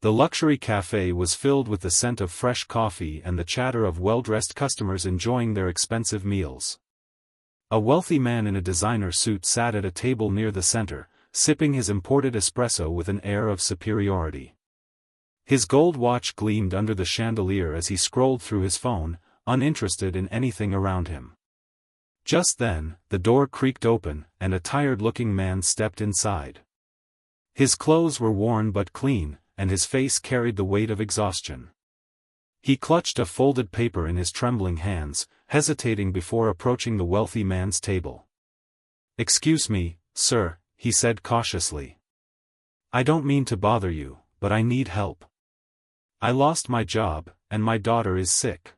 The luxury cafe was filled with the scent of fresh coffee and the chatter of well-dressed customers enjoying their expensive meals. A wealthy man in a designer suit sat at a table near the center, sipping his imported espresso with an air of superiority. His gold watch gleamed under the chandelier as he scrolled through his phone, uninterested in anything around him. Just then, the door creaked open, and a tired-looking man stepped inside. His clothes were worn but clean, and his face carried the weight of exhaustion. He clutched a folded paper in his trembling hands, hesitating before approaching the wealthy man's table. "Excuse me, sir," he said cautiously. "I don't mean to bother you, but I need help. I lost my job, and my daughter is sick.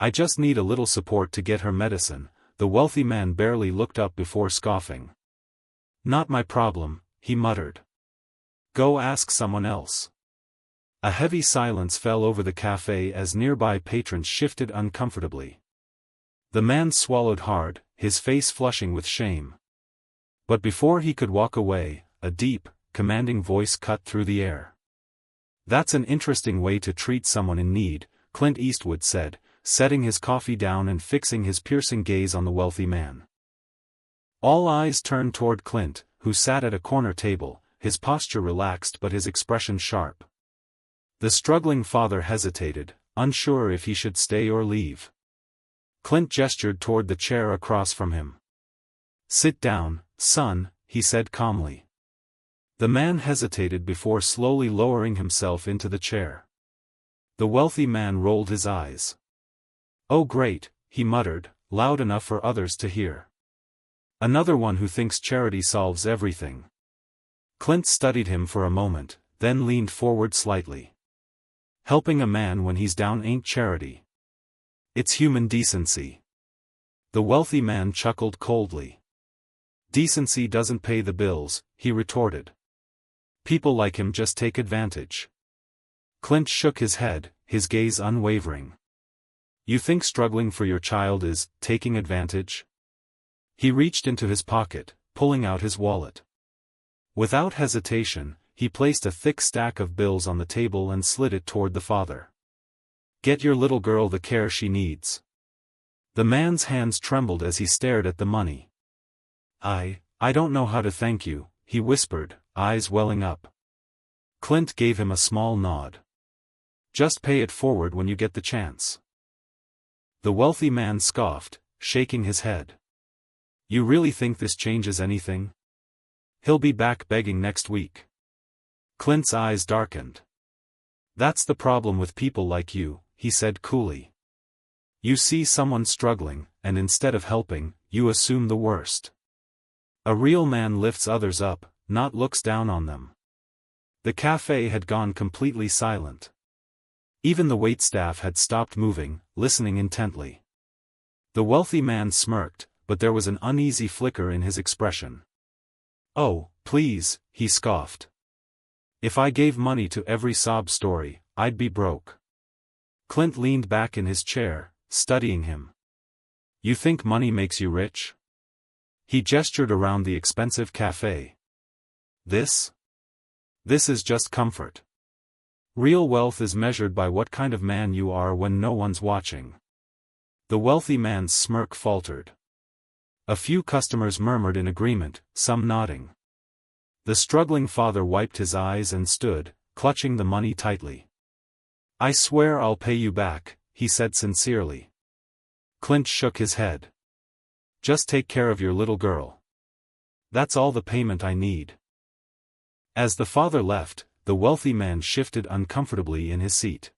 I just need a little support to get her medicine." The wealthy man barely looked up before scoffing. "Not my problem," he muttered. "Go ask someone else." A heavy silence fell over the cafe as nearby patrons shifted uncomfortably. The man swallowed hard, his face flushing with shame. But before he could walk away, a deep, commanding voice cut through the air. "That's an interesting way to treat someone in need," Clint Eastwood said, setting his coffee down and fixing his piercing gaze on the wealthy man. All eyes turned toward Clint, who sat at a corner table, his posture relaxed but his expression sharp. The struggling father hesitated, unsure if he should stay or leave. Clint gestured toward the chair across from him. "Sit down, son," he said calmly. The man hesitated before slowly lowering himself into the chair. The wealthy man rolled his eyes. "Oh great," he muttered, loud enough for others to hear. "Another one who thinks charity solves everything." Clint studied him for a moment, then leaned forward slightly. "Helping a man when he's down ain't charity. It's human decency." The wealthy man chuckled coldly. "Decency doesn't pay the bills," he retorted. "People like him just take advantage." Clint shook his head, his gaze unwavering. "You think struggling for your child is taking advantage?" He reached into his pocket, pulling out his wallet. Without hesitation, he placed a thick stack of bills on the table and slid it toward the father. "Get your little girl the care she needs." The man's hands trembled as he stared at the money. I don't know how to thank you," he whispered, eyes welling up. Clint gave him a small nod. "Just pay it forward when you get the chance." The wealthy man scoffed, shaking his head. "You really think this changes anything? He'll be back begging next week." Clint's eyes darkened. "That's the problem with people like you," he said coolly. "You see someone struggling, and instead of helping, you assume the worst. A real man lifts others up, not looks down on them." The cafe had gone completely silent. Even the waitstaff had stopped moving, listening intently. The wealthy man smirked, but there was an uneasy flicker in his expression. "Oh, please," he scoffed. "If I gave money to every sob story, I'd be broke." Clint leaned back in his chair, studying him. "You think money makes you rich?" He gestured around the expensive cafe. This is just comfort. Real wealth is measured by what kind of man you are when no one's watching." The wealthy man's smirk faltered. A few customers murmured in agreement, some nodding. The struggling father wiped his eyes and stood, clutching the money tightly. "I swear I'll pay you back," he said sincerely. Clint shook his head. "Just take care of your little girl. That's all the payment I need." As the father left, the wealthy man shifted uncomfortably in his seat.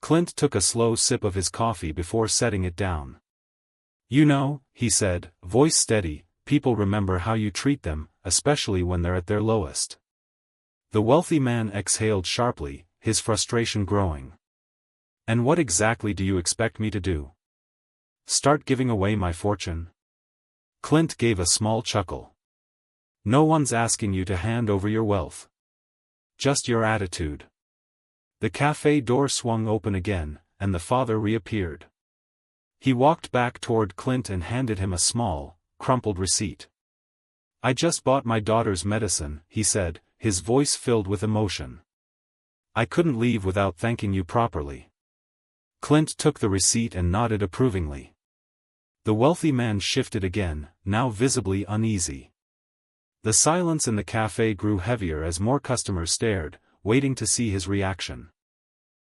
Clint took a slow sip of his coffee before setting it down. "You know," he said, voice steady, "people remember how you treat them, especially when they're at their lowest." The wealthy man exhaled sharply, his frustration growing. "And what exactly do you expect me to do? Start giving away my fortune?" Clint gave a small chuckle. "No one's asking you to hand over your wealth. Just your attitude." The cafe door swung open again, and the father reappeared. He walked back toward Clint and handed him a small, crumpled receipt. "I just bought my daughter's medicine," he said, his voice filled with emotion. I couldn't leave without thanking you properly. Clint took the receipt and nodded approvingly. The wealthy man shifted again, now visibly uneasy. The silence in the cafe grew heavier as more customers stared, waiting to see his reaction.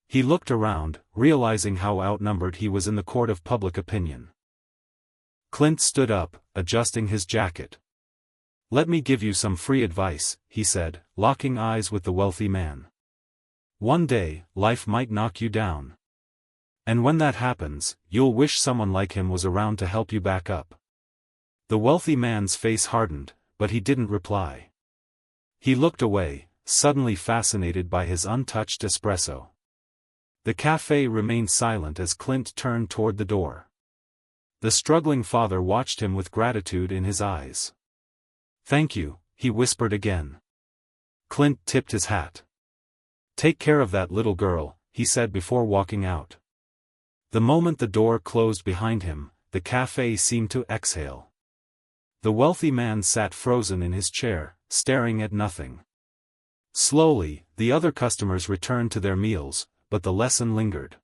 He looked around, realizing how outnumbered he was in the court of public opinion. Clint stood up, adjusting his jacket. "Let me give you some free advice," he said, locking eyes with the wealthy man. "One day, life might knock you down. And when that happens, you'll wish someone like him was around to help you back up." The wealthy man's face hardened, but he didn't reply. He looked away, suddenly fascinated by his untouched espresso. The cafe remained silent as Clint turned toward the door. The struggling father watched him with gratitude in his eyes. "Thank you," he whispered again. Clint tipped his hat. "Take care of that little girl," he said before walking out. The moment the door closed behind him, the cafe seemed to exhale. The wealthy man sat frozen in his chair, staring at nothing. Slowly, the other customers returned to their meals, but the lesson lingered.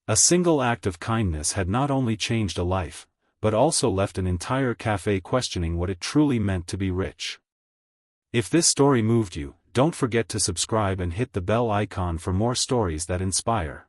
A single act of kindness had not only changed a life, but also left an entire cafe questioning what it truly meant to be rich. If this story moved you, don't forget to subscribe and hit the bell icon for more stories that inspire.